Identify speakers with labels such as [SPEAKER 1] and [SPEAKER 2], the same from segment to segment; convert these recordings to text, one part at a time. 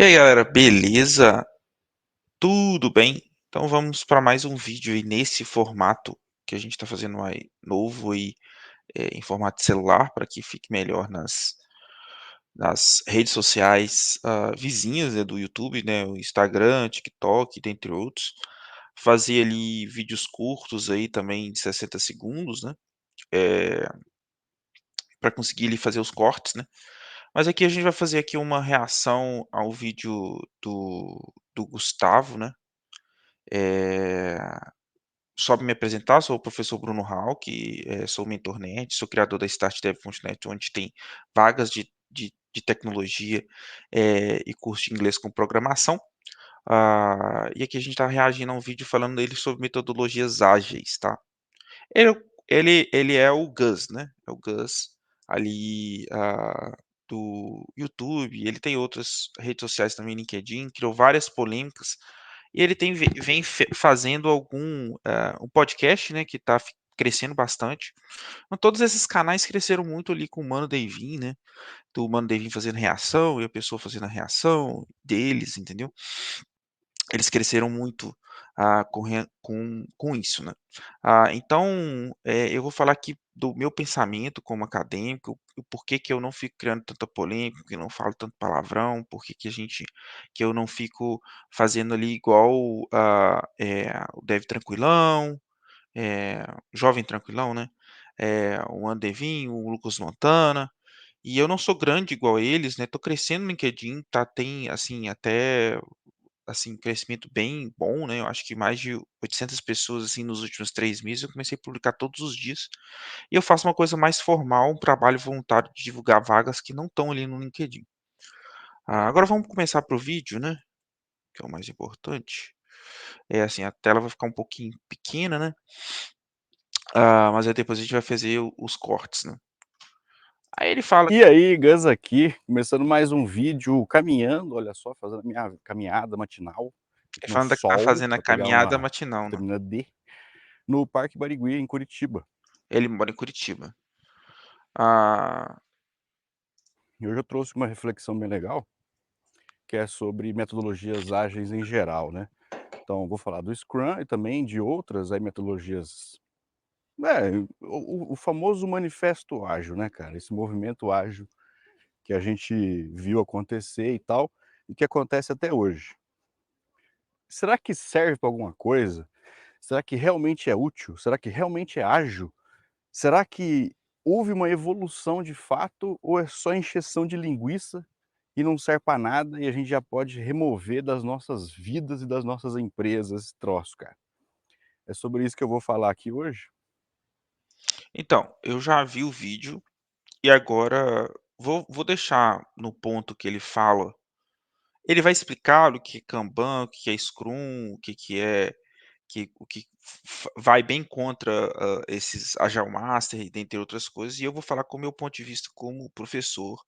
[SPEAKER 1] E aí galera, beleza? Tudo bem? Então vamos para mais um vídeo aí nesse formato que a gente está fazendo aí novo e em formato de celular para que fique melhor nas redes sociais vizinhas, né, do YouTube, né, o Instagram, TikTok, dentre outros. Fazer ali vídeos curtos aí também de 60 segundos, né, para conseguir ali fazer os cortes, né. Mas aqui a gente vai fazer aqui uma reação ao vídeo do Gustavo, né. Eh, Só pra me apresentar, sou o professor Bruno Hauck, sou mentor NET, sou criador da startdev.net, onde tem vagas de tecnologia, e curso de inglês com programação. E aqui a gente está reagindo a um vídeo falando dele sobre metodologias ágeis, tá. Ele é o ele é o Gus, né, é o Gus ali, do YouTube, ele tem outras redes sociais também, LinkedIn, criou várias polêmicas, e ele tem vem fazendo um podcast, né, que está crescendo bastante. Então todos esses canais cresceram muito ali com o Mano Devin, né, do Mano Devin fazendo reação e a pessoa fazendo a reação deles, entendeu? Eles cresceram muito, com isso, né. Então, eu vou falar aqui do meu pensamento como acadêmico, o porquê que eu não fico criando tanta polêmica, que eu não falo tanto palavrão, porquê que eu não fico fazendo ali igual, o Dev Tranquilão, Jovem Tranquilão, né, o Andevin, o Lucas Montana, e eu não sou grande igual eles, né, tô crescendo no LinkedIn, tá, tem, assim, até assim, crescimento bem bom, né, eu acho que mais de 800 pessoas, assim, nos últimos 3 meses, eu comecei a publicar todos os dias. E eu faço uma coisa mais formal, um trabalho voluntário de divulgar vagas que não estão ali no LinkedIn. Agora vamos começar para o vídeo, né, que é o mais importante. É assim, a tela vai ficar um pouquinho pequena, né, mas aí depois a gente vai fazer os cortes, né. Aí ele fala
[SPEAKER 2] E aí, Gus aqui, começando mais um vídeo caminhando, olha só, fazendo a minha caminhada matinal
[SPEAKER 1] ele
[SPEAKER 2] no
[SPEAKER 1] falando que tá
[SPEAKER 2] sol
[SPEAKER 1] fazendo a
[SPEAKER 2] para pegar
[SPEAKER 1] caminhada
[SPEAKER 2] uma
[SPEAKER 1] matinal, né.
[SPEAKER 2] vitamina D no Parque Barigui, em Curitiba.
[SPEAKER 1] Ele mora em Curitiba. Ah,
[SPEAKER 2] E hoje eu trouxe uma reflexão bem legal, que é sobre metodologias ágeis em geral, né. Então vou falar do Scrum e também de outras aí metodologias, o famoso manifesto ágil, né, cara, esse movimento ágil que a gente viu acontecer e tal, e que acontece até hoje. Será que serve para alguma coisa? Será que realmente é útil? Será que realmente é ágil? Será que houve uma evolução de fato ou é só encheção de linguiça e não serve para nada e a gente já pode remover das nossas vidas e das nossas empresas esse troço, cara? É sobre isso que eu vou falar aqui hoje.
[SPEAKER 1] então, eu já vi o vídeo. E agora vou deixar no ponto que ele fala, ele vai explicar o que é Kanban, o que é Scrum, o que vai bem contra, esses Agile Master e dentre outras coisas, e eu vou falar com o meu ponto de vista como professor,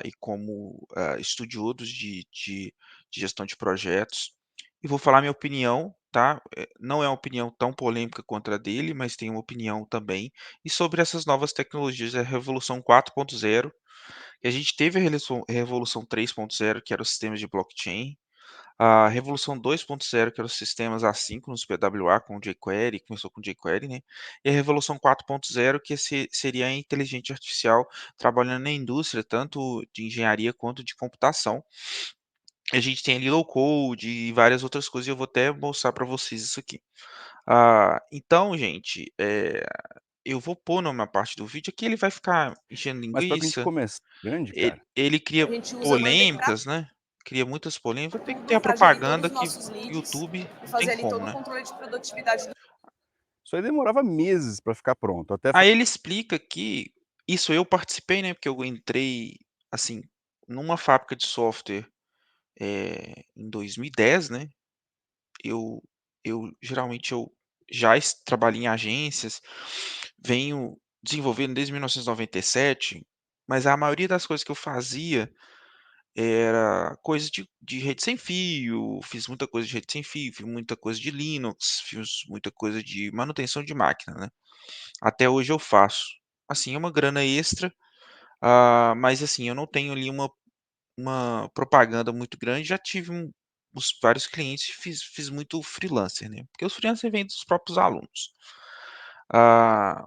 [SPEAKER 1] e como, estudioso de gestão de projetos, e vou falar minha opinião, tá, não é uma opinião tão polêmica quanto a dele, mas tenho uma opinião também, e sobre essas novas tecnologias, a revolução 4.0, e a gente teve a revolução 3.0, que eram os sistemas de blockchain, a revolução 2.0, que eram os sistemas assíncronos PWA com jQuery, começou com jQuery, né, e a revolução 4.0, que seria a inteligência artificial trabalhando na indústria, tanto de engenharia quanto de computação. A gente tem ali low code e várias outras coisas, e eu vou até mostrar para vocês isso aqui. Então gente, eu vou pôr numa parte do vídeo que ele vai ficar enchendo
[SPEAKER 2] Mas para a gente
[SPEAKER 1] linguiça,
[SPEAKER 2] começar grande,
[SPEAKER 1] ele
[SPEAKER 2] cara,
[SPEAKER 1] ele cria
[SPEAKER 3] A gente usa Monday pra
[SPEAKER 1] polêmicas, né, cria muitas polêmicas, tem que ter
[SPEAKER 3] tudo,
[SPEAKER 1] a
[SPEAKER 3] fazer ali todos
[SPEAKER 1] propaganda
[SPEAKER 3] os
[SPEAKER 1] que
[SPEAKER 3] nossos leads
[SPEAKER 1] YouTube
[SPEAKER 3] e
[SPEAKER 1] não tem
[SPEAKER 3] fazer ali
[SPEAKER 1] como,
[SPEAKER 3] todo o
[SPEAKER 1] né.
[SPEAKER 3] controle de produtividade do
[SPEAKER 2] isso aí demorava meses para ficar pronto, até
[SPEAKER 1] Aí ele explica que isso eu participei, né, porque eu entrei, assim, numa fábrica de software, em 2010, né, eu geralmente eu já trabalhei em agências, venho desenvolvendo desde 1997, mas a maioria das coisas que eu fazia era coisa de rede sem fio, fiz muita coisa de rede sem fio, fiz muita coisa de Linux, fiz muita coisa de manutenção de máquina, né. Até hoje eu faço. Assim, é uma grana extra, mas assim, eu não tenho ali uma propaganda muito grande, já tive vários clientes, fiz muito freelancer, né, porque os freelancers vêm dos próprios alunos. Ah,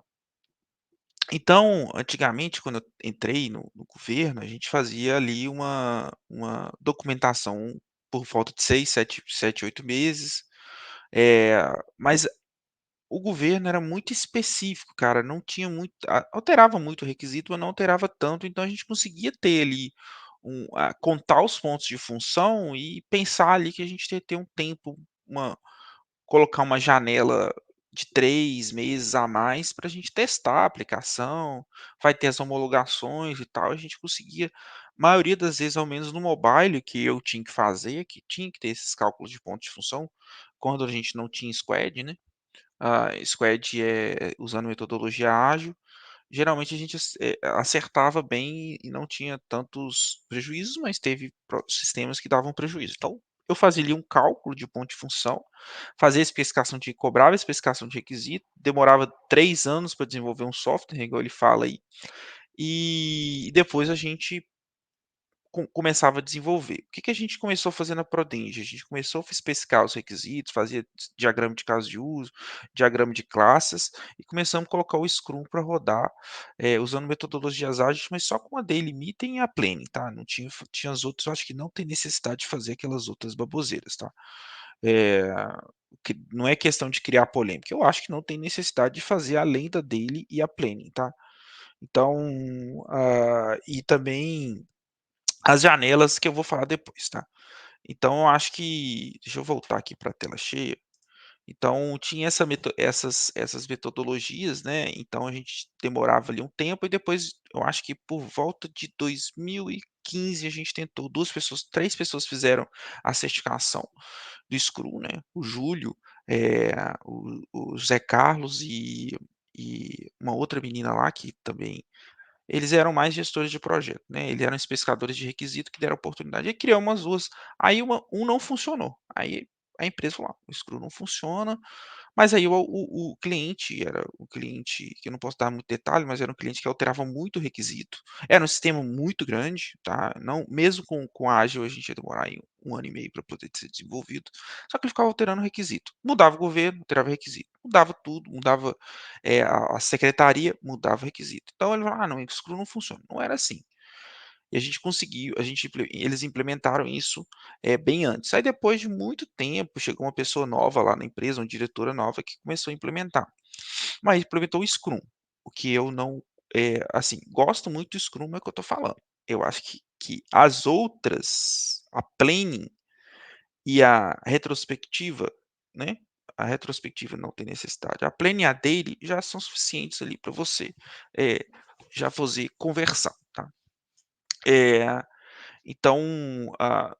[SPEAKER 1] então, antigamente, quando eu entrei no governo, a gente fazia ali uma documentação por volta de 6, 7, 8 meses, eh, mas o governo era muito específico, cara, não tinha muito alterava muito o requisito, mas não alterava tanto, então a gente conseguia ter ali contar os pontos de função e pensar ali que a gente ia ter um tempo, colocar uma janela de 3 meses a mais para a gente testar a aplicação, vai ter as homologações e tal, a gente conseguia, maioria das vezes, ao menos no mobile que eu tinha que fazer, que tinha que ter esses cálculos de pontos de função, quando a gente não tinha squad, né, squad é usando metodologia ágil, geralmente a gente acertava bem e não tinha tantos prejuízos, mas teve sistemas que davam prejuízo. Então, eu fazia ali um cálculo de ponto de função, fazia a especificação cobrava a especificação de requisito, demorava 3 anos para desenvolver um software, igual ele fala aí, e depois a gente começava a desenvolver. O que que a gente começou a fazer na Prodenge? A gente começou a especificar os requisitos, fazia diagrama de caso de uso, diagrama de classes, e começamos a colocar o Scrum para rodar, usando metodologias ágeis, mas só com a Daily Meeting e a Planning, tá? Não tinha as outras, eu acho que não tem necessidade de fazer aquelas outras baboseiras, tá? Eh, que não é questão de criar polêmica, eu acho que não tem necessidade de fazer além da Daily e a Planning, tá? Então, e também as janelas que eu vou falar depois, tá. Então eu acho que deixa eu voltar aqui para a tela cheia. Então tinha essas metodologias, né, então a gente demorava ali um tempo e depois eu acho que por volta de 2015 a gente tentou, 2 pessoas 3 pessoas fizeram a certificação do Scrum, né, o Júlio, eh, o Zé Carlos e uma outra menina lá que também eles eram mais gestores de projeto, né, eles eram especificadores de requisito que deram oportunidade, aí criamos as 2, aí um não funcionou, aí a empresa falou: "Ah, o Scrum não funciona", mas aí o cliente era um cliente que eu não posso dar muito detalhe, mas era um cliente que alterava muito o requisito, era um sistema muito grande, tá, não mesmo com ágil a gente ia demorar aí 1 ano e meio para poder ser desenvolvido, só que ele ficava alterando o requisito, mudava o governo, alterava o requisito, mudava tudo, mudava, a secretaria, mudava o requisito. Então ele falou: "Ah não, o Scrum não funciona", não era assim. E a gente conseguiu, eles implementaram isso, bem antes. Aí depois de muito tempo, chegou uma pessoa nova lá na empresa, uma diretora nova que começou a implementar. Mas implementou o Scrum, o que eu não, assim, gosto muito do Scrum, é o que eu estou falando. Eu acho que as outras, a Planning e a retrospectiva, né, a retrospectiva não tem necessidade. A Planning e a Daily já são suficientes ali para você, eh, já fazer conversão, tá. Eh então,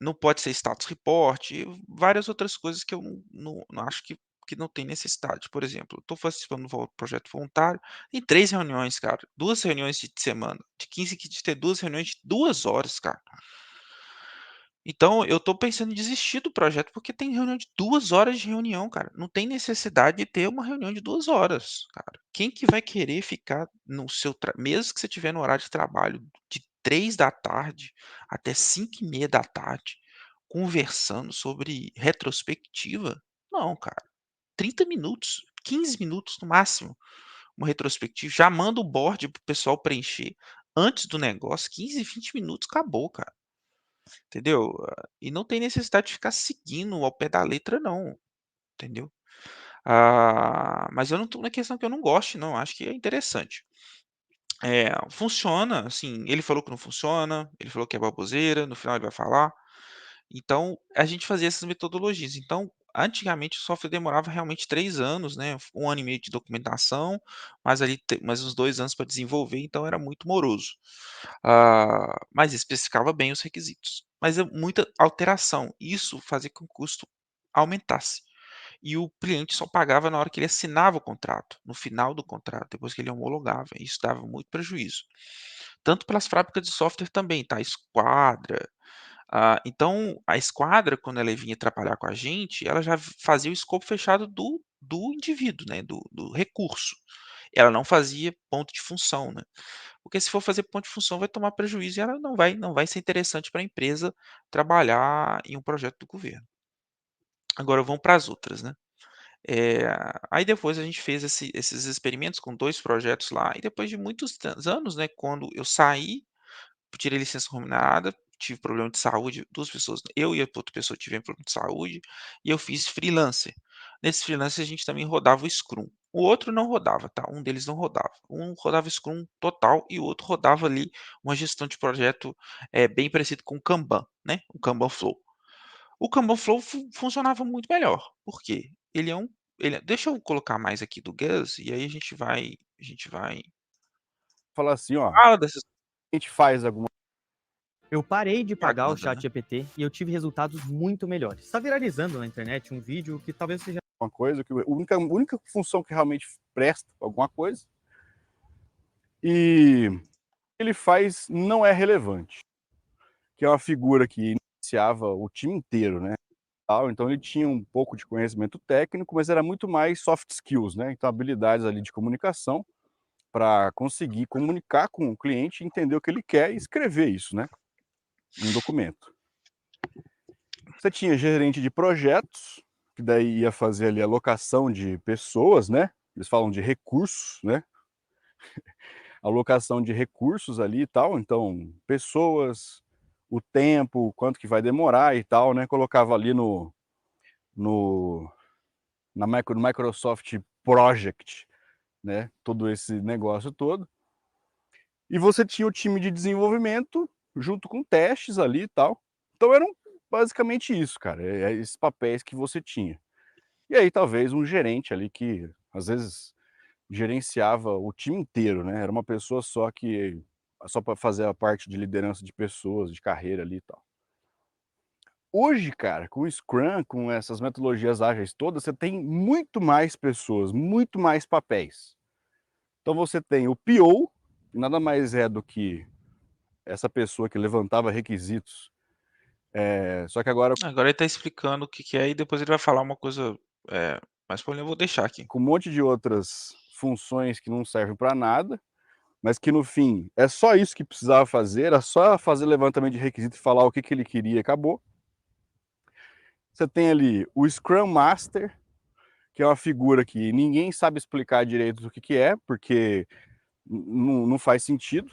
[SPEAKER 1] não pode ser status report, e várias outras coisas que eu não acho que não tem necessidade. Por exemplo, estou participando do projeto voluntário, tem 3 reuniões, cara, 2 reuniões de semana, de 15 que de ter 2 reuniões de 2 horas, cara. Então eu estou pensando em desistir do projeto, porque tem reunião de 2 horas de reunião, cara. Não tem necessidade de ter uma reunião de 2 horas, cara. Quem que vai querer ficar no seu mesmo que você estiver no horário de trabalho de 3 da tarde até 5h30 da tarde, conversando sobre retrospectiva? Não, cara. 30 minutos, 15 minutos no máximo, uma retrospectiva. Já manda o board para o pessoal preencher antes do negócio, 15, 20 minutos, acabou, cara. Entendeu? E não tem necessidade de ficar seguindo ao pé da letra não, entendeu? Mas eu não tô na questão que eu não goste não, acho que é interessante. Funciona, assim, ele falou que não funciona, ele falou que é baboseira, no final ele vai falar. Então, a gente fazia essas metodologias. Então, antigamente o software demorava realmente 3 anos, né, 1 ano e meio de documentação, mas ali mais uns 2 anos para desenvolver, então era muito moroso. Mas especificava bem os requisitos. Mas é muita alteração, isso fazia com que o custo aumentasse. E o cliente só pagava na hora que ele assinava o contrato, no final do contrato, depois que ele homologava, isso dava muito prejuízo. Tanto pelas fábricas de software também, tá, Esquadra, então, a esquadra, quando ela vinha trabalhar com a gente, ela já fazia o escopo fechado do indivíduo, né, do recurso. Ela não fazia ponto de função, né. porque se for fazer ponto de função vai tomar prejuízo e ela não vai ser interessante para a empresa trabalhar em um projeto do governo. Agora vamos para as outras, né. Eh, Aí depois a gente fez esses experimentos com 2 projetos lá, e depois de muitos anos, né, quando eu saí, tirei licença remunerada, tive problema de saúde, 2 pessoas, eu e a outra pessoa tivemos problema de saúde, e eu fiz freelancer. Nesse freelancer a gente também rodava o Scrum. O outro não rodava, tá, um deles não rodava. Um rodava Scrum total e o outro rodava ali uma gestão de projeto, bem parecido com o Kanban, né, o Kanban Flow. O Kanban Flow funcionava muito melhor. Por quê? Deixa eu colocar mais aqui do Gus, e aí a gente vai
[SPEAKER 2] Falar assim: "Ó, a
[SPEAKER 1] fala dessas
[SPEAKER 2] gente faz alguma
[SPEAKER 4] Eu parei de pagar o
[SPEAKER 1] propaganda, né.
[SPEAKER 4] ChatGPT e eu tive resultados muito melhores. Está viralizando na internet um vídeo que talvez seja
[SPEAKER 2] coisa, que a única função que realmente presta alguma coisa, e ele faz não é relevante", que é uma figura que iniciava o time inteiro, né, tal, então ele tinha um pouco de conhecimento técnico, mas era muito mais soft skills, né, então habilidades ali de comunicação, para conseguir comunicar com o cliente, entender o que ele quer e escrever isso, né, em documento. Você tinha gerente de projetos, que daí ia fazer ali a alocação de pessoas, né, eles falam de recursos, né, alocação de recursos ali e tal, então pessoas, o tempo, quanto que vai demorar e tal, né, colocava ali no no Microsoft Project, né, todo esse negócio todo. E você tinha o time de desenvolvimento junto com testes ali e tal. Então eram basicamente isso, cara, esses papéis que você tinha. E aí talvez um gerente ali que, às vezes, gerenciava o time inteiro, né, era uma pessoa só para fazer a parte de liderança de pessoas, de carreira ali e tal. Hoje, cara, com o Scrum, com essas metodologias ágeis todas, você tem muito mais pessoas, muito mais papéis. Então você tem o PO, que nada mais é do que essa pessoa que levantava requisitos, só que agora
[SPEAKER 1] Agora ele está explicando o que que é e depois ele vai falar uma coisa, mais polêmica, eu vou deixar aqui.
[SPEAKER 2] com um monte de outras funções que não servem para nada, mas que no fim é só isso que precisava fazer, era só fazer levantamento de requisito e falar o que que ele queria e acabou. Você tem ali o Scrum Master, que é uma figura que ninguém sabe explicar direito o que que é, porque não faz sentido.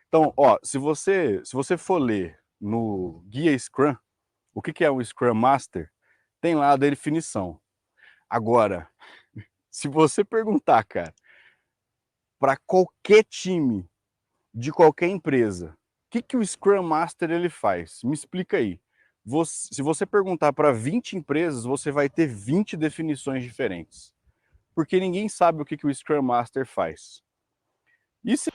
[SPEAKER 2] Então, ó, se você for ler no guia Scrum, o que que é um Scrum Master, tem lá a definição. Agora, se você perguntar, cara, para qualquer time de qualquer empresa, o que que o Scrum Master ele faz? Me explica aí. Se você perguntar para 20 empresas, você vai ter 20 definições diferentes, porque ninguém sabe o que que o Scrum Master faz. E se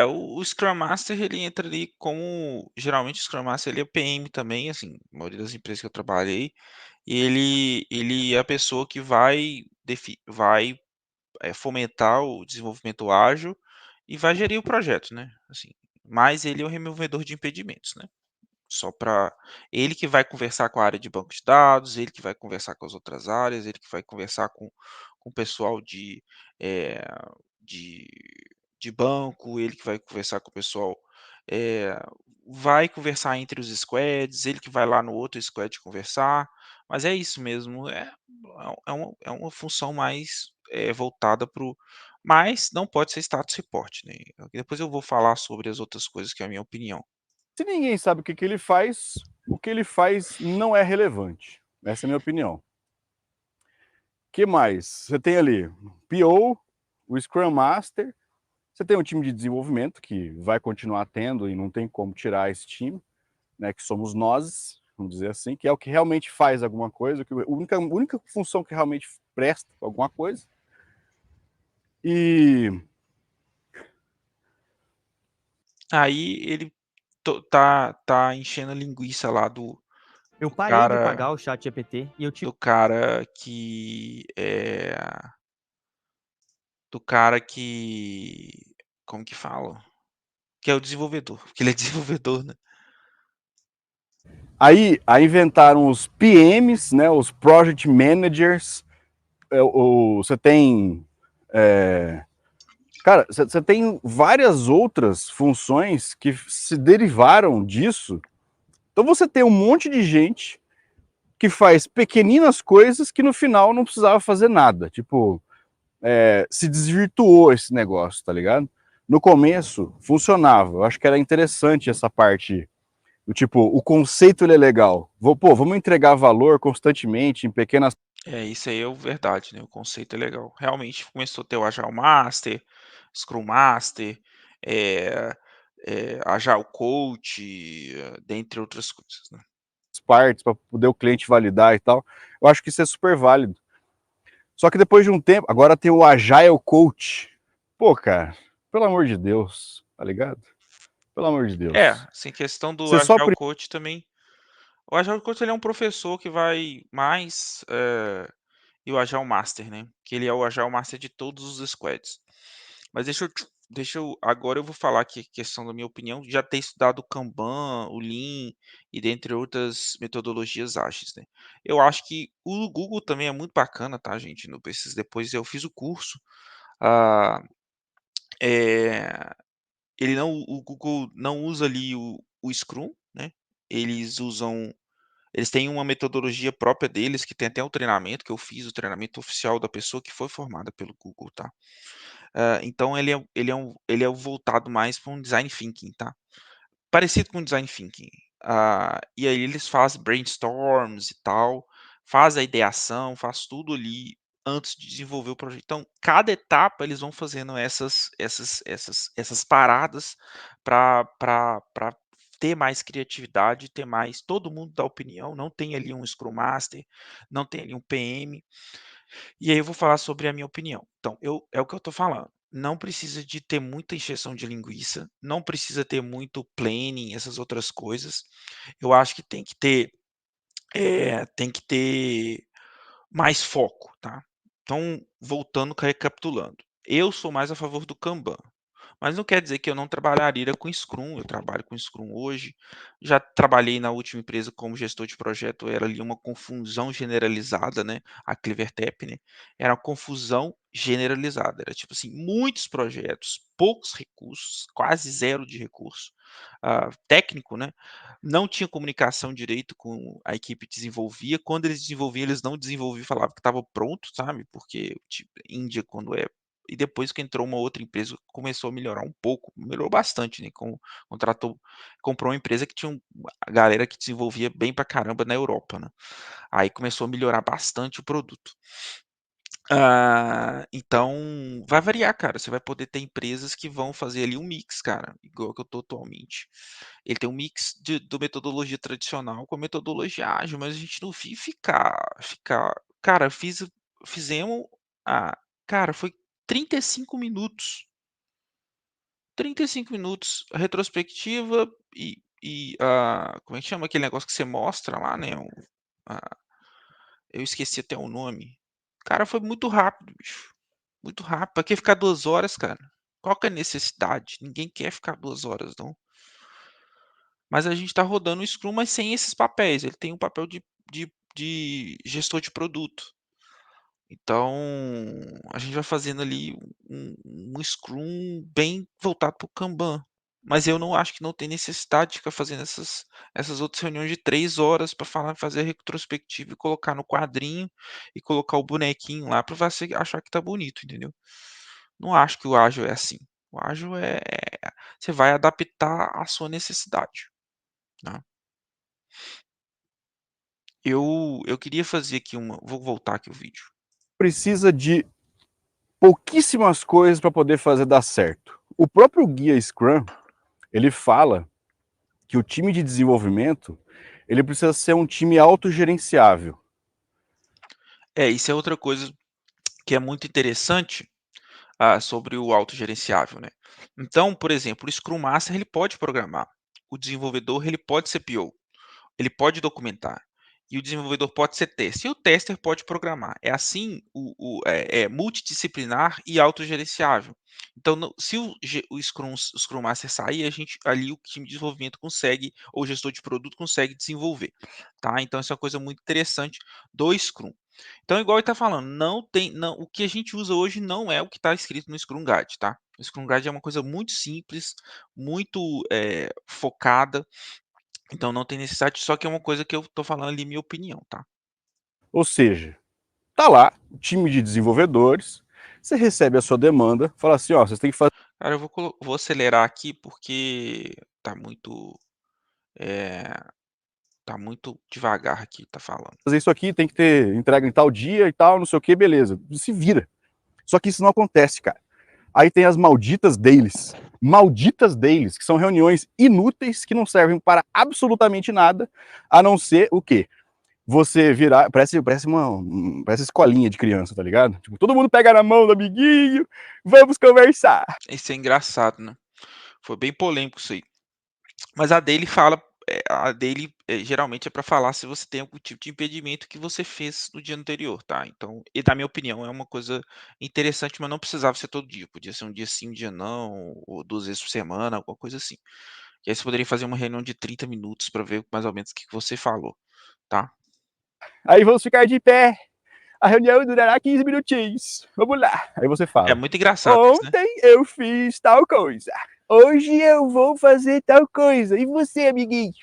[SPEAKER 1] O Scrum Master ele entra ali como geralmente o Scrum Master ele é PM também, assim, a maioria das empresas que eu trabalhei, e ele é a pessoa que vai fomentar o desenvolvimento ágil e vai gerir o projeto, né, assim, mas ele é o removedor de impedimentos, né. Só para ele que vai conversar com a área de banco de dados, ele que vai conversar com as outras áreas, ele que vai conversar com o pessoal eh, de de banco, ele que vai conversar com o pessoal, eh, vai conversar entre os squads, ele que vai lá no outro squad conversar, mas é isso mesmo, é uma função mais, voltada para o mas não pode ser status report, né, depois eu vou falar sobre as outras coisas que é a minha opinião.
[SPEAKER 2] se ninguém sabe o que que ele faz, o que ele faz não é relevante. Essa é a minha opinião. Que mais? Você tem ali o PO, o Scrum Master, você tem um time de desenvolvimento que vai continuar tendo e não tem como tirar esse time, né, que somos nós, vamos dizer assim, que é o que realmente faz alguma coisa, que a única função que realmente presta alguma coisa. E
[SPEAKER 1] Aí ele tá enchendo a linguiça lá
[SPEAKER 4] eu
[SPEAKER 1] do
[SPEAKER 4] parei de
[SPEAKER 1] cara
[SPEAKER 4] pagar o ChatGPT e eu tive
[SPEAKER 1] do cara que, do cara que como que fala? Que é o desenvolvedor, porque ele é desenvolvedor, né.
[SPEAKER 2] aí inventaram os PMs, né, os Project Managers, você tem Cara, você tem várias outras funções que se derivaram disso. Então você tem um monte de gente que faz pequeninas coisas que no final não precisava fazer nada. Tipo, se desvirtuou esse negócio, tá ligado? No começo funcionava. Eu acho que era interessante essa parte. Do tipo, o conceito ele é legal. Vamos entregar valor constantemente em pequenas.
[SPEAKER 1] Isso aí é verdade, né, o conceito é legal. Realmente começou a ter o Agile Master, Scrum Master, eh Agile Coach, dentre outras coisas, né.
[SPEAKER 2] Partes para poder o cliente validar e tal. Eu acho que isso é super válido. Só que depois de um tempo, agora tem o Agile Coach. Pô, cara, pelo amor de Deus, tá ligado? Pelo amor de Deus.
[SPEAKER 1] Assim, questão do
[SPEAKER 2] Você só
[SPEAKER 1] Agile Coach também, o Agile Coach ele é um professor que vai mais, e o Agile Master, né, que ele é o Agile Master de todos os squads. Mas deixa eu agora eu vou falar aqui a questão da minha opinião, já ter estudado o Kanban, o Lean e dentre outras metodologias ágeis, né. Eu acho que o Google também é muito bacana, tá, gente, não precisa depois eu fiz o curso, ah, eh, ele não o Google não usa ali o Scrum, né, eles usam eles têm uma metodologia própria deles, que tem até um treinamento que eu fiz, o treinamento oficial da pessoa que foi formada pelo Google, tá. Então ele é o voltado mais para um design thinking, tá. Parecido com design thinking. E aí eles fazem brainstorms e tal, faz a ideação, faz tudo ali antes de desenvolver o projeto. Então, cada etapa eles vão fazendo essas paradas para ter mais criatividade, ter mais todo mundo dá opinião, não tem ali um Scrum Master, não tem ali um PM. E aí eu vou falar sobre a minha opinião. Então, é o que eu estou falando, não precisa de ter muita encheção de linguiça, não precisa ter muito planning, essas outras coisas. Eu acho que tem que ter mais foco, tá. Então, voltando, recapitulando, eu sou mais a favor do Kanban. Mas não quer dizer que eu não trabalharia com Scrum, eu trabalho com Scrum hoje, já trabalhei na última empresa como gestor de projeto, era ali uma confusão generalizada, né, a Clevertap, né, era uma confusão generalizada, era tipo assim, muitos projetos, poucos recursos, quase zero de recurso, técnico, né, não tinha comunicação direito com a equipe que desenvolvia, quando eles desenvolviam, eles não desenvolviam, falavam que estava pronto, sabe, porque tipo, Índia quando é e depois que entrou uma outra empresa, começou a melhorar um pouco, melhorou bastante, né, contratou comprou uma empresa que tinha a galera que desenvolvia bem pra caramba na Europa, né. Aí começou a melhorar bastante o produto. Então vai variar, cara, você vai poder ter empresas que vão fazer ali um mix, cara, igual que eu tô atualmente. Ele tem um mix do metodologia tradicional com a metodologia ágil, mas a gente não vive ficar cara, fizemos ah, cara, foi 35 minutos. 35 minutos, a retrospectiva como é que chama aquele negócio que você mostra lá, né, ah, eu esqueci até o nome. Cara, foi muito rápido, bicho, muito rápido. Pra que ficar 2 horas, cara? Qual que é a necessidade? Ninguém quer ficar 2 horas não. Mas a gente tá rodando o Scrum, mas sem esses papéis, ele tem um papel de gestor de produto. Então, a gente vai fazendo ali um Scrum bem voltado para o Kanban. Mas eu não acho que não tem necessidade de ficar fazendo essas outras reuniões de 3 horas para fazer a retrospectiva e colocar no quadrinho, e colocar o bonequinho lá para você achar que tá bonito, entendeu. Não acho que o ágil é assim. O ágil você vai adaptar à sua necessidade, né. Eu queria fazer aqui vou voltar aqui o vídeo.
[SPEAKER 2] Precisa de pouquíssimas coisas para poder fazer dar certo. O próprio guia Scrum, ele fala que o time de desenvolvimento, ele precisa ser um time autogerenciável.
[SPEAKER 1] Isso é outra coisa que é muito interessante, sobre o autogerenciável, né. Então, por exemplo, o Scrum Master ele pode programar, o desenvolvedor ele pode ser PO, ele pode documentar, e o desenvolvedor pode ser teste, e o tester pode programar. É assim é multidisciplinar e autogerenciável. Então se o Scrum Master sair, a gente ali o time de desenvolvimento consegue ou o gestor de produto consegue desenvolver, tá. Então isso é uma coisa muito interessante do Scrum. Então, igual ele tá falando, não, o que a gente usa hoje não é o que está escrito no Scrum Guide, tá? O Scrum Guide é uma coisa muito simples, muito focada, então não tem necessidade, só que é uma coisa que eu tô falando ali, minha opinião, tá?
[SPEAKER 2] Ou seja, tá lá, o time de desenvolvedores, você recebe a sua demanda, fala assim, ó, vocês têm que fazer
[SPEAKER 1] Cara, eu vou acelerar aqui porque tá muito, eh, tá muito devagar aqui, tá falando.
[SPEAKER 2] isso aqui, tem que ter entrega em tal dia e tal, não sei o que, beleza. Se vira. Só que isso não acontece, cara. Aí tem as malditas dailies, que são reuniões inúteis que não servem para absolutamente nada, a não ser o quê? Você virar, parece escolinha de criança, tá ligado? Tipo, todo mundo pega na mão do amiguinho, vamos conversar.
[SPEAKER 1] Isso é engraçado, né? Foi bem polêmico isso aí. Mas a dele geralmente é para falar se você tem algum tipo de impedimento que você fez no dia anterior, tá? Então, e na minha opinião, é uma coisa interessante, mas não precisava ser todo dia. Podia ser um dia sim, um dia não, ou 2 vezes por semana, alguma coisa assim. E aí você poderia fazer uma reunião de 30 minutos para ver mais ou menos o que você falou, tá?
[SPEAKER 2] Aí vamos ficar de pé, a reunião durará 15 minutinhos, vamos lá. Aí você
[SPEAKER 1] É
[SPEAKER 2] fala,
[SPEAKER 1] muito engraçado isso, né?
[SPEAKER 2] ontem eu fiz tal coisa, hoje eu vou fazer tal coisa, e você, amiguinho?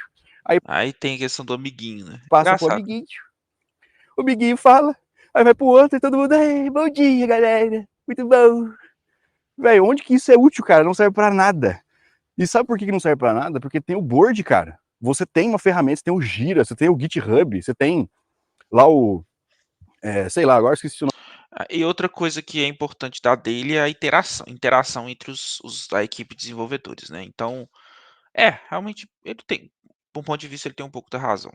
[SPEAKER 1] Aí tem a questão do amiguinho, né?
[SPEAKER 2] Passa pro
[SPEAKER 1] Engraçado, né?
[SPEAKER 2] amiguinho, o amiguinho fala, aí vai pro outro e todo mundo, bom dia, galera, muito bom. Velho, onde que isso é útil, cara? Não serve pra nada. E sabe por que não serve pra nada? Porque tem o board, cara. Você tem uma ferramenta, você tem o Gira, você tem o GitHub, você tem lá o, sei lá, agora esqueci o nome.
[SPEAKER 1] E outra coisa que é importante da dele é a interação entre a equipe de desenvolvedores, né? Então, realmente ele tem, de um ponto de vista, ele tem um pouco da razão.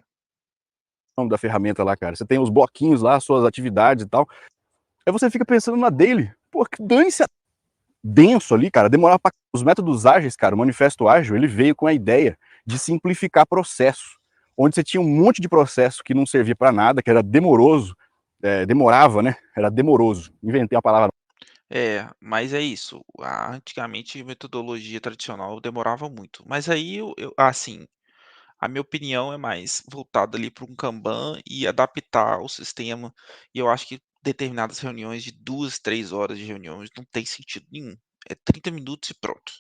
[SPEAKER 2] Da ferramenta lá, cara. Você tem os bloquinhos lá, suas atividades e tal. Aí você fica pensando na daily. Pô, que dane-se denso ali, cara. Demorar pra... Os métodos ágeis, cara, o manifesto ágil, ele veio com a ideia de simplificar processo. Onde você tinha um monte de processo que não servia pra nada, que era demoroso. Demorava, né? Era demoroso. Inventei a palavra.
[SPEAKER 1] Mas é isso. Antigamente, a metodologia tradicional demorava muito. Mas aí, assim, a minha opinião é mais voltada ali para um Kanban e adaptar o sistema. E eu acho que determinadas reuniões de 2, 3 horas de reuniões não tem sentido nenhum. É 30 minutos e pronto.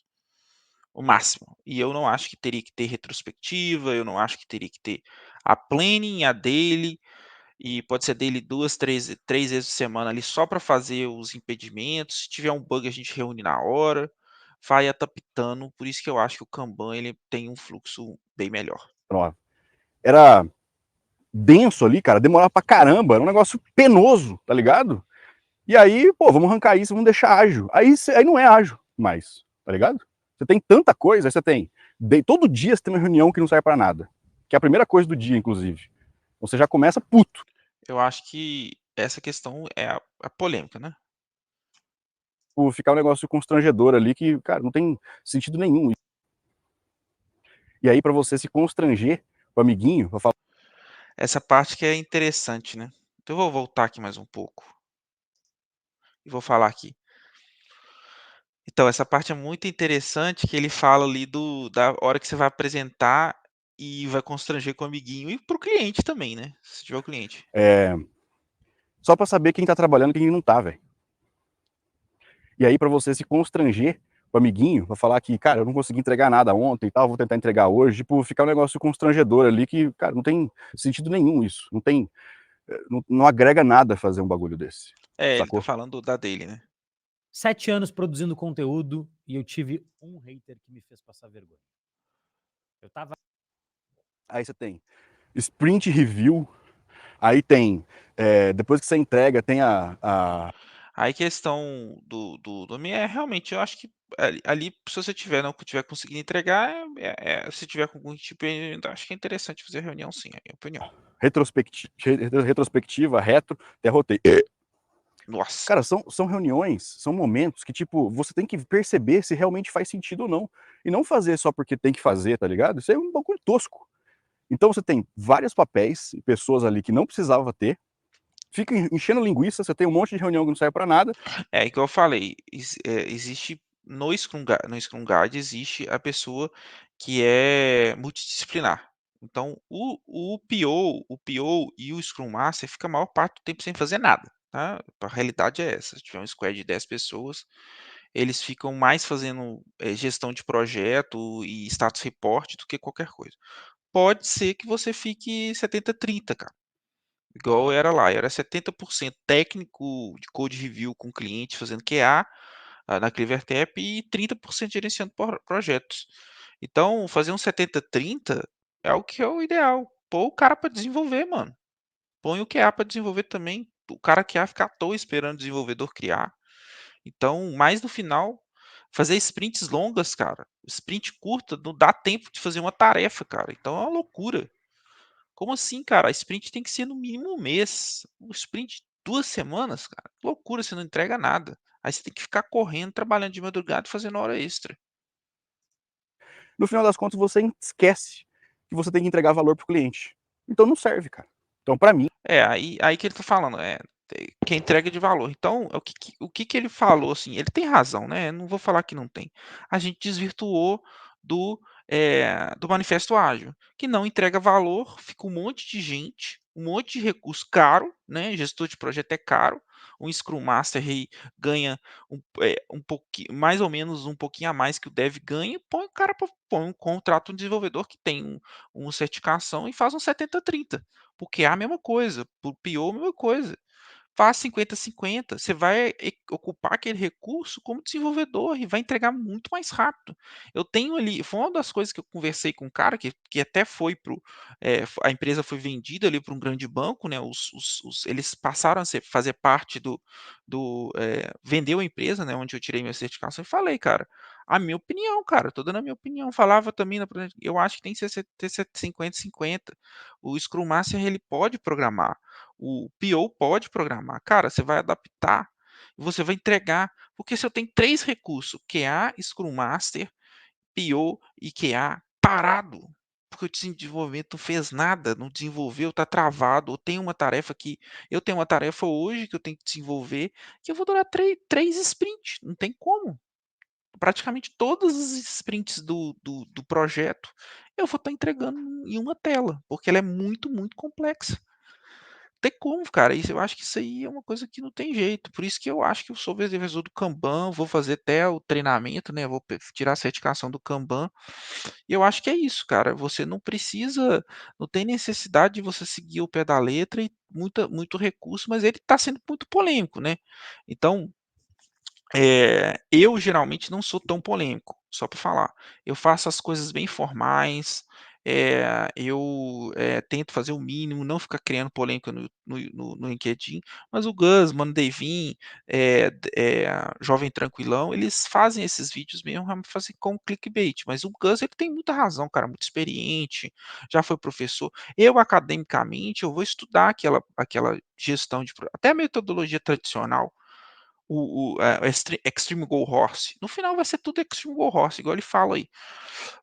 [SPEAKER 1] O máximo. E eu não acho que teria que ter retrospectiva, eu não acho que teria que ter a planning, a daily, e pode ser daily 2, 3 vezes por semana ali só para fazer os impedimentos. Se tiver um bug, a gente reúne na hora, vai adaptando. Por isso que eu acho que o Kanban ele tem um fluxo bem melhor.
[SPEAKER 2] Era denso ali, cara. Demorava pra caramba. Era um negócio penoso, tá ligado? E aí, pô, vamos arrancar isso, vamos deixar ágil. Aí não é ágil mais, tá ligado? Você tem tanta coisa, aí você tem. Todo dia você tem uma reunião que não serve pra nada. Que é a primeira coisa do dia, inclusive. Você já começa puto.
[SPEAKER 1] Eu acho que essa questão é a polêmica, né?
[SPEAKER 2] Por ficar um negócio constrangedor ali que, cara, não tem sentido nenhum. E aí, pra você se constranger o amiguinho, pra falar,
[SPEAKER 1] Essa parte que é interessante, né? Então eu vou voltar aqui mais um pouco e vou falar aqui. Então, essa parte é muito interessante que ele fala ali da hora que você vai apresentar e vai constranger com o amiguinho e para o cliente também, né? Se tiver o cliente.
[SPEAKER 2] só pra saber quem tá trabalhando e quem não tá, velho. E aí, pra você se constranger o amiguinho, pra falar que, cara, eu não consegui entregar nada ontem e tal, vou tentar entregar hoje, tipo, ficar um negócio constrangedor ali que, cara, não tem sentido nenhum isso. Não tem. Não agrega nada fazer um bagulho desse.
[SPEAKER 1] Ele tá
[SPEAKER 2] Sacou?
[SPEAKER 1] falando da dele, né?
[SPEAKER 4] 7 anos produzindo conteúdo e eu tive um hater que me fez passar vergonha. Eu tava
[SPEAKER 2] Aí você tem sprint review, aí tem, depois que você entrega, tem
[SPEAKER 1] Aí questão do é realmente, eu acho que ali se você não tiver conseguindo entregar, se tiver com algum tipo, eu acho que é interessante fazer reunião sim, é a minha opinião.
[SPEAKER 2] retrospectiva, retro, derrotei.
[SPEAKER 1] Nossa,
[SPEAKER 2] Cara, são reuniões, são momentos que, tipo, você tem que perceber se realmente faz sentido ou não. E não fazer só porque tem que fazer, tá ligado? Isso é um bagulho tosco. Então você tem vários papéis e pessoas ali que não precisava ter, fica enchendo linguiça, você tem um monte de reunião que não serve pra nada.
[SPEAKER 1] é igual eu falei, existe no Scrum Guide existe a pessoa que é multidisciplinar. Então o PO e o Scrum Master fica a maior parte do tempo sem fazer nada, tá. A realidade é essa, se tiver um squad de 10 pessoas, eles ficam mais fazendo, gestão de projeto e status report do que qualquer coisa. Pode ser que você fique 70-30, cara, igual era 70% técnico de code review com o cliente fazendo QA, na Clevertap e 30% gerenciando projetos. Então, fazer um 70-30 é o que é o ideal. Pô o cara para desenvolver, mano. Põe o QA para desenvolver também. O cara QA fica à toa esperando o desenvolvedor criar. Então, mais no final, fazer sprints longas, cara. Sprint curta não dá tempo de fazer uma tarefa, cara. Então é uma loucura. Como assim, cara? A sprint tem que ser no mínimo um mês. O sprint 2 semanas, cara. Que loucura, você não entrega nada. Aí você tem que ficar correndo, trabalhando de madrugada e fazendo hora extra.
[SPEAKER 2] No final das contas, você esquece que você tem que entregar valor para o cliente. Então não serve, cara. Então, para mim,
[SPEAKER 1] Aí que ele tá falando, que é entrega de valor. Então, o que ele falou, assim, ele tem razão, né, não vou falar que não tem. A gente desvirtuou do manifesto ágil, que não entrega valor, fica um monte de gente, um monte de recurso caro, né, gestor de projeto é caro, um Scrum Master aí ganha um pouquinho mais ou menos um pouquinho a mais que o dev ganha, põe um contrato um desenvolvedor que tem uma certificação e faz um 70-30. Porque é a mesma coisa, por pior, a mesma coisa. Faz 50-50, você vai ocupar aquele recurso como desenvolvedor e vai entregar muito mais rápido. Eu tenho ali, foi uma das coisas que eu conversei com um cara que até foi para a empresa foi vendida ali para um grande banco, né? Eles passaram a fazer parte vendeu a empresa, né? Onde eu tirei minha certificação e falei, cara, a minha opinião, cara, tô dando a minha opinião. Falava também, eu acho que tem que ter 50-50. O Scrum Master ele pode programar. O PO pode programar. Cara, você vai adaptar e você vai entregar. Porque se eu tenho 3 recursos, QA, Scrum Master, PO e QA, parado, porque o time de desenvolvimento não fez nada, não desenvolveu, está travado, ou tem uma tarefa que eu tenho uma tarefa hoje que eu tenho que desenvolver, que eu vou durar 3 sprints, não tem como. Praticamente todos os sprints do projeto eu vou estar entregando em uma tela, porque ela é muito, muito complexa. Tem como, cara. Isso eu acho que isso aí é uma coisa que não tem jeito. Por isso que eu acho que eu sou defensor do Kanban, vou fazer até o treinamento, né? Vou tirar a certificação do Kanban. E eu acho que é isso, cara. Você não precisa, não tem necessidade de você seguir o pé da letra e muito recurso, mas ele está sendo muito polêmico, né? Então, eu geralmente não sou tão polêmico, só para falar. Eu faço as coisas bem formais, eu tento fazer o mínimo, não ficar criando polêmica no LinkedIn, mas o Gus, Mano Devin, Jovem Tranquilão, eles fazem esses vídeos mesmo pra fazer como clickbait, mas o Gus ele tem muita razão, cara, muito experiente, já foi professor. Eu academicamente, eu vou estudar aquela gestão até a metodologia tradicional, Extreme Go Horse. No final vai ser tudo Extreme Go Horse, igual ele fala aí.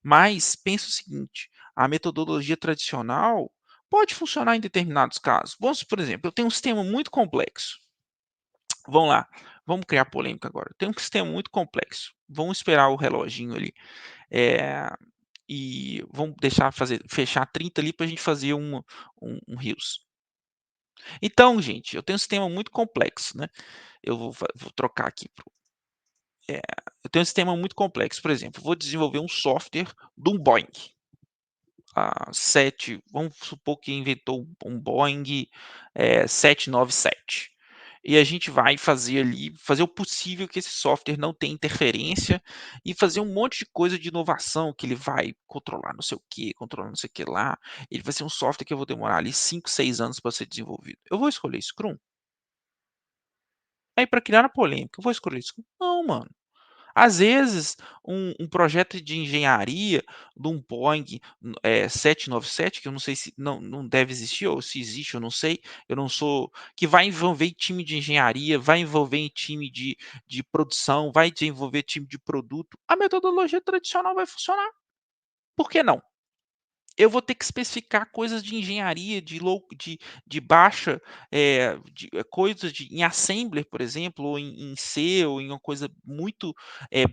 [SPEAKER 1] Mas pensa o seguinte: a metodologia tradicional pode funcionar em determinados casos. Vamos, por exemplo, eu tenho um sistema muito complexo. Vamos lá, vamos criar polêmica agora. Eu tenho um sistema muito complexo. Vamos esperar o reloginho ali. E vamos deixar fechar 30 ali para a gente fazer um Rios. Então, gente, eu tenho um sistema muito complexo, né? Eu vou trocar aqui eu tenho um sistema muito complexo. Por exemplo, vou desenvolver um software de um Boeing. Vamos supor que inventou um Boeing 797. E a gente vai fazer o possível que esse software não tenha interferência e fazer um monte de coisa de inovação que ele vai controlar não sei o que, controlar não sei o que lá. Ele vai ser um software que eu vou demorar ali 5, 6 anos para ser desenvolvido. Eu vou escolher Scrum? Aí para criar a polêmica, eu vou escolher Scrum? Não, mano. Às vezes, um projeto de engenharia de um Boeing 797, que eu não sei se não deve existir, ou se existe, eu não sei, eu não sou, que vai envolver time de engenharia, vai envolver time de produção, vai desenvolver time de produto, a metodologia tradicional vai funcionar. Por que não? eu vou ter que especificar coisas de engenharia, de baixa, coisas em assembler, por exemplo, ou em C, ou em uma coisa muito,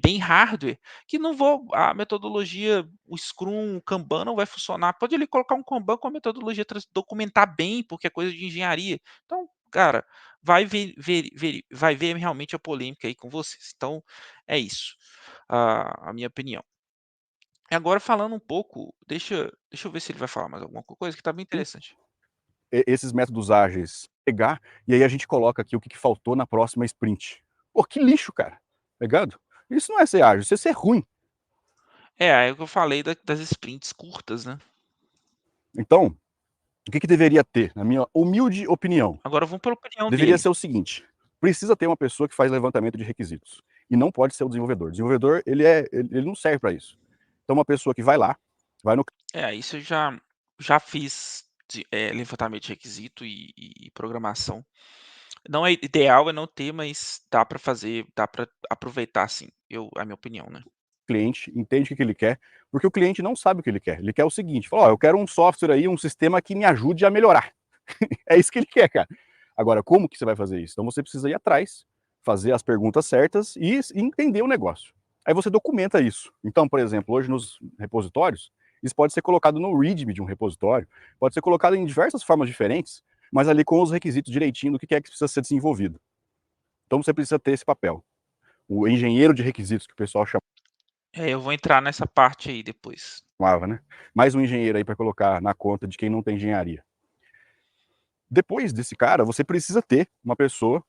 [SPEAKER 1] bem hardware, que não vou a metodologia, o Scrum, o Kanban não vai funcionar. Pode ele colocar um Kanban com a metodologia documentar bem, porque é coisa de engenharia. Então, cara, vai ver realmente a polêmica aí com vocês. Então, é isso, a minha opinião. E agora falando um pouco, deixa eu ver se ele vai falar mais alguma coisa que tá bem interessante.
[SPEAKER 2] Esses métodos ágeis pegar, e aí a gente coloca aqui o que faltou na próxima sprint. Pô, que lixo, cara. Tá ligado? Isso não é ser ágil, isso é ser ruim.
[SPEAKER 1] É o que eu falei das sprints curtas, né.
[SPEAKER 2] Então, o que deveria ter, na minha humilde opinião?
[SPEAKER 1] Agora vamos pela opinião
[SPEAKER 2] Deveria
[SPEAKER 1] dele.
[SPEAKER 2] ser o seguinte: precisa ter uma pessoa que faz levantamento de requisitos. E não pode ser o desenvolvedor. O desenvolvedor, ele não serve para isso. Então, uma pessoa que vai lá, vai no
[SPEAKER 1] Isso eu já fiz levantamento de requisito e programação. Não é ideal é não ter, mas dá para fazer, dá para aproveitar sim, a minha opinião, né.
[SPEAKER 2] cliente, entende o que ele quer, porque o cliente não sabe o que ele quer. Ele quer o seguinte: fala, ó, eu quero um software aí, um sistema que me ajude a melhorar. É isso que ele quer, cara. Agora, como que você vai fazer isso? Então você precisa ir atrás, fazer as perguntas certas e entender o negócio. Aí você documenta isso. Então, por exemplo, hoje nos repositórios, isso pode ser colocado no README de um repositório, pode ser colocado em diversas formas diferentes, mas ali com os requisitos direitinho do que é que precisa ser desenvolvido. Então você precisa ter esse papel. O engenheiro de requisitos, que o pessoal
[SPEAKER 1] Eu vou entrar nessa parte aí depois.
[SPEAKER 2] chamava, né? Mais um engenheiro aí para colocar na conta de quem não tem engenharia. Depois desse cara, você precisa ter uma pessoa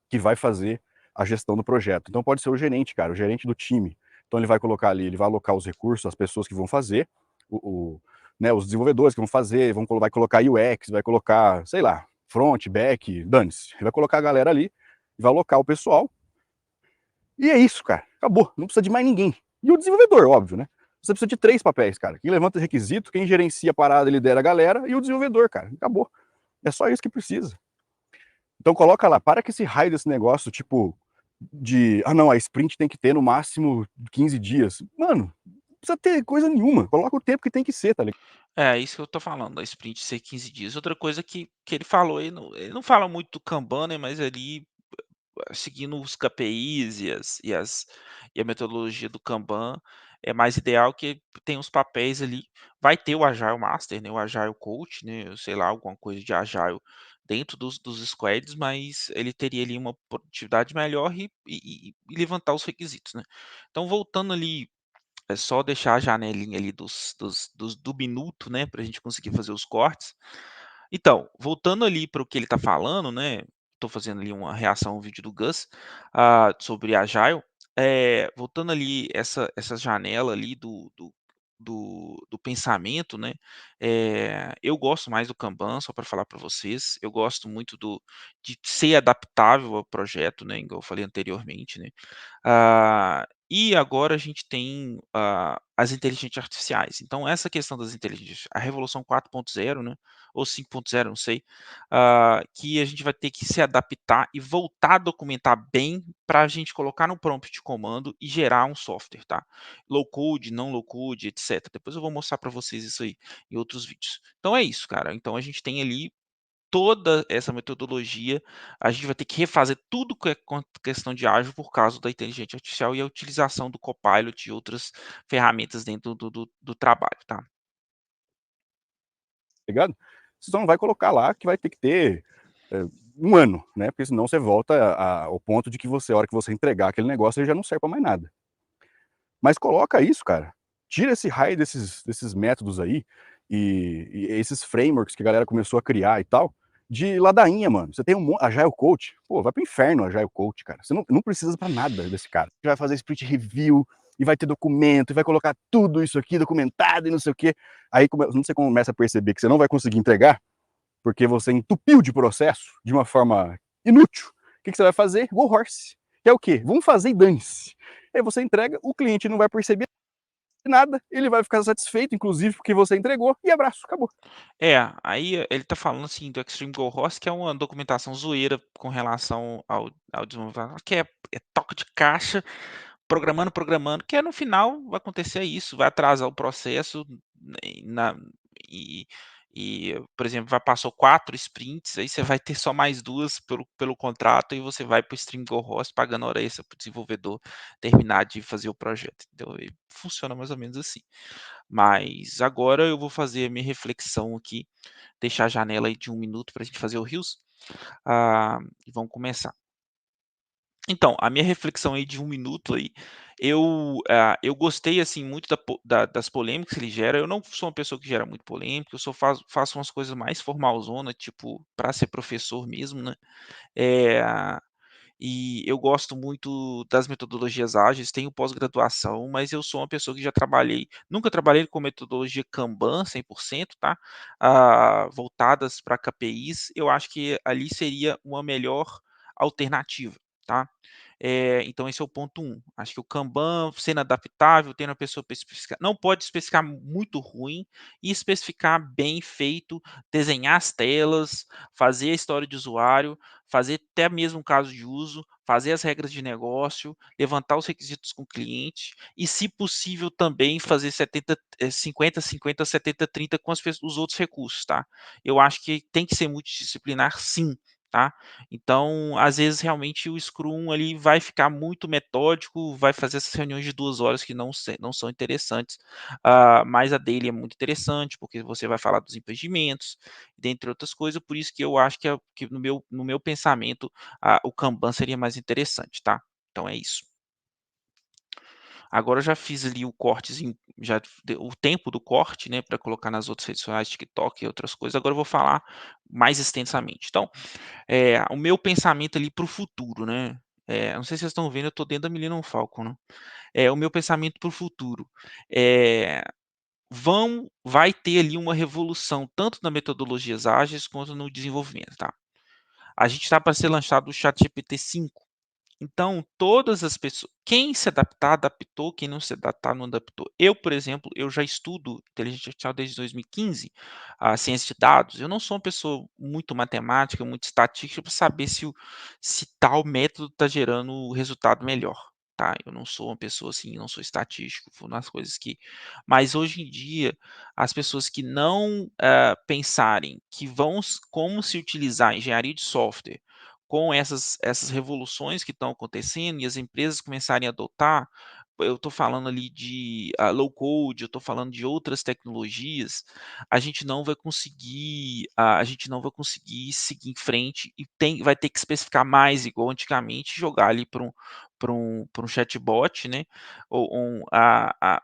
[SPEAKER 2] que vai fazer a gestão do projeto. Então pode ser o gerente, cara, o gerente do time. Então ele vai colocar ali, ele vai alocar os recursos, as pessoas que vão fazer, né, os desenvolvedores que vão fazer, vai colocar UX, vai colocar, sei lá, front, back, dane-se. Ele vai colocar a galera ali, vai alocar o pessoal. E é isso, cara. Acabou. Não precisa de mais ninguém. E o desenvolvedor, óbvio, né? Você precisa de 3 papéis, cara. Quem levanta requisito, quem gerencia a parada, lidera a galera, e o desenvolvedor, cara. Acabou. É só isso que precisa. Então coloca lá, para com esse raio desse negócio, tipo, não, a sprint tem que ter no máximo 15 dias. Mano, não precisa ter coisa nenhuma. Coloca o tempo que tem que ser, tá ligado?
[SPEAKER 1] É isso que eu tô falando, da sprint ser 15 dias. Outra coisa que ele falou, ele não fala muito do Kanban, né, mas ali seguindo os KPIs e a metodologia do Kanban, é mais ideal que tem os papéis ali. Vai ter o Agile Master, né, o Agile Coach, né, sei lá, alguma coisa de Agile dentro dos squads, mas ele teria ali uma produtividade melhor e levantar os requisitos, né. Então voltando ali, é só deixar a janelinha ali do minuto, né, para a gente conseguir fazer os cortes. Então, voltando ali para o que ele está falando, né, estou fazendo ali uma reação ao vídeo do Gus, sobre Agile, voltando ali essa janela ali do pensamento, né, eu gosto mais do Kanban, só para falar para vocês, eu gosto muito de ser adaptável ao projeto, né, igual eu falei anteriormente, né. E agora a gente tem, as inteligências artificiais, então essa questão das inteligências a revolução 4.0, né, ou 5.0, não sei, que a gente vai ter que se adaptar e voltar a documentar bem para a gente colocar no prompt de comando e gerar um software, tá. Low code, não low code, etcétera. Depois eu vou mostrar para vocês isso aí em outros vídeos. Então é isso, cara. Então a gente tem ali toda essa metodologia, a gente vai ter que refazer tudo que é questão de ágil por causa da inteligência artificial e a utilização do Copilot e outras ferramentas dentro do trabalho, tá.
[SPEAKER 2] Você só não vai colocar lá que vai ter que ter 1 ano, né? Porque senão você volta ao ponto de que a hora que você entregar aquele negócio, ele já não serve para mais nada. Mas coloca isso, cara. Tira esse raio desses métodos aí e esses frameworks que a galera começou a criar e tal, de ladainha, mano. Você tem Agile Coach, pô, vai pro inferno Agile Coach, cara. Você não precisa pra nada desse cara. Vai fazer sprint review e vai ter documento e vai colocar tudo isso aqui documentado e não sei o quê. Aí você começa a perceber que você não vai conseguir entregar, porque você entupiu de processo de uma forma inútil. O que você vai fazer? Go horse. Que é o quê? Vamos fazer e dane-se. Aí você entrega, o cliente não vai perceber nada, ele vai ficar satisfeito, inclusive, porque você entregou, e abraço, acabou.
[SPEAKER 1] Aí ele tá falando, assim, do Extreme Go Horse, que é uma documentação zoeira com relação ao desenvolvimento, que é toque de caixa, programando, que no final vai acontecer isso, vai atrasar o processo, na e por exemplo, passou 4 sprints, aí você vai ter só mais 2 pelo contrato e você vai para o Stream Go Host pagando hora extra para o desenvolvedor terminar de fazer o projeto, entendeu? E funciona mais ou menos assim. Mas agora eu vou fazer a minha reflexão aqui, deixar a janela aí de 1 minuto para a gente fazer o rios, e vamos começar. Então, a minha reflexão aí de 1 minuto aí, eu gostei, assim, muito das polêmicas que ele gera. Eu não sou uma pessoa que gera muito polêmica, eu só faço umas coisas mais formalzona, tipo, para ser professor mesmo, né. Eh, e eu gosto muito das metodologias ágeis, tenho pós-graduação, mas eu sou uma pessoa que já trabalhei nunca trabalhei com metodologia Kanban 100%, tá, voltadas para KPIs. Eu acho que ali seria uma melhor alternativa, tá. Então esse é o ponto 1. Acho que o Kanban sendo adaptável, tendo a pessoa para especificar não pode especificar muito ruim e especificar bem feito, desenhar as telas, fazer a história de usuário, fazer até mesmo um caso de uso, fazer as regras de negócio, levantar os requisitos com o cliente e, se possível, também fazer 50, 50, 70, 30 com os outros recursos, tá. Eu acho que tem que ser multidisciplinar sim, tá. Então, às vezes, realmente o Scrum ali vai ficar muito metódico, vai fazer essas reuniões de 2 horas que não são interessantes, mas a dele é muito interessante, porque você vai falar dos impedimentos, dentre outras coisas, por isso que eu acho que no meu pensamento, o Kanban seria mais interessante, tá. Então é isso. Agora eu já fiz ali o cortezinho, já deu o tempo do corte, né, para colocar nas outras redes sociais, TikTok e outras coisas, agora eu vou falar mais extensamente. Então, o meu pensamento ali para o futuro, né, não sei se vocês estão vendo, eu estou dentro da Millennium Falcon, né. O meu pensamento para o futuro, eh, vai ter ali uma revolução tanto na metodologias ágeis quanto no desenvolvimento, tá. A gente está para ser lançado o ChatGPT 5. Então, todas as pessoas, quem se adaptar, adaptou, quem não se adaptar, não adaptou. Eu, por exemplo, eu já estudo inteligência artificial desde 2015, a ciência de dados. Eu não sou uma pessoa muito matemática, muito estatística para saber se tal método está gerando o resultado melhor, tá. Eu não sou uma pessoa assim, não sou estatístico, vou nas coisas que mas hoje em dia, as pessoas que não, pensarem que como se utilizar a engenharia de software com essas revoluções que estão acontecendo e as empresas começarem a adotar, eu estou falando ali de, low code, eu estou falando de outras tecnologias, a gente não vai conseguir seguir em frente e vai ter que especificar mais, igual antigamente, jogar ali para um chatbot, né, ou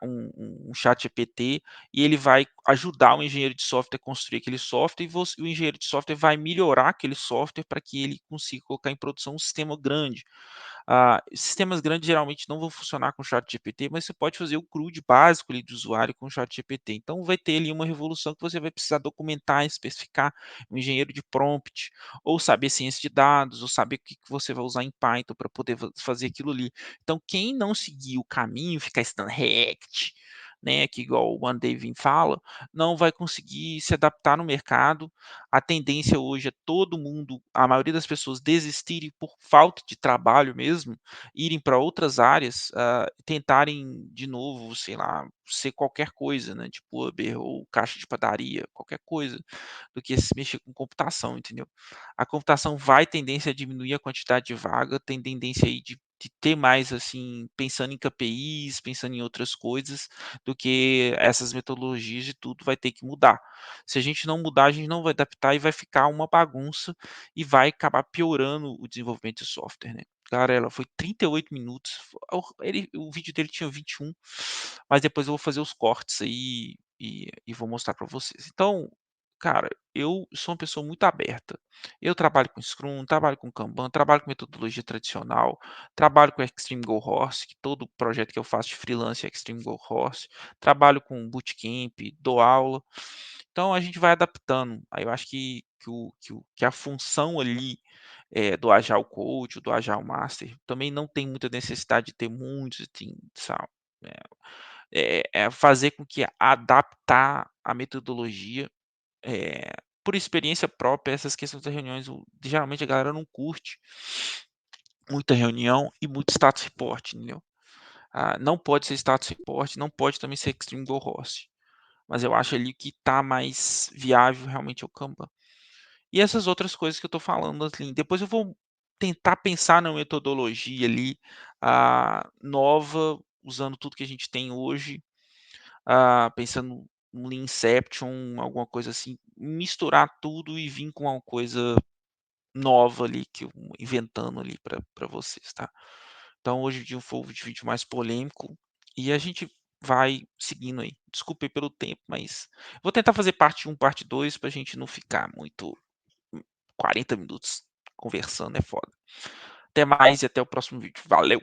[SPEAKER 1] um ChatGPT, e ele vai ajudar o engenheiro de software a construir aquele software, e o engenheiro de software vai melhorar aquele software para que ele consiga colocar em produção um sistema grande. Sistemas grandes geralmente não vão funcionar com o ChatGPT, mas você pode fazer o CRUD básico ali do usuário com o ChatGPT. Então vai ter ali uma revolução que você vai precisar documentar, especificar, um engenheiro de prompt, ou saber ciência de dados, ou saber o que você vai usar em Python para poder fazer aquilo ali. Então, quem não seguir o caminho, ficar estudando React, né, que igual o OneDavin fala, não vai conseguir se adaptar no mercado. A tendência hoje é todo mundo, a maioria das pessoas desistirem por falta de trabalho mesmo, irem para outras áreas, tentarem de novo, sei lá, ser qualquer coisa, né, tipo Uber ou caixa de padaria, qualquer coisa, do que se mexer com computação, entendeu? A computação vai tendência a diminuir a quantidade de vaga, tem tendência aí de ter mais, assim, pensando em KPIs, pensando em outras coisas, do que essas metodologias, e tudo vai ter que mudar. Se a gente não mudar, a gente não vai adaptar e vai ficar uma bagunça e vai acabar piorando o desenvolvimento de software, né. Galera, foi 38 minutos, o vídeo dele tinha 21, mas depois eu vou fazer os cortes aí e vou mostrar para vocês. Então, cara, eu sou uma pessoa muito aberta. Eu trabalho com Scrum, trabalho com Kanban, trabalho com metodologia tradicional, trabalho com Extreme Go Horse, que todo projeto que eu faço de freelance é Extreme Go Horse, trabalho com bootcamp, dou aula. Então a gente vai adaptando. Aí eu acho que a função ali, do Agile Coach, do Agile Master, também não tem muita necessidade de ter muitos, assim, sabe, é fazer com que adaptar a metodologia, por experiência própria, essas questões das reuniões, geralmente a galera não curte muita reunião e muito status report, entendeu? Não pode ser status report, não pode também ser extreme go host. mas eu acho ali que tá mais viável realmente é o Kanban. E essas outras coisas que eu tô falando ali, depois eu vou tentar pensar na metodologia ali, nova, usando tudo que a gente tem hoje, pensando no Leanception, alguma coisa assim, misturar tudo e vir com uma coisa nova ali que eu inventando ali para vocês, tá. Então hoje em dia foi um vídeo mais polêmico, e a gente vai seguindo aí. Desculpe pelo tempo, mas vou tentar fazer parte 1, parte 2 pra gente não ficar muito 40 minutos conversando, é foda. Até mais e até o próximo vídeo. Valeu!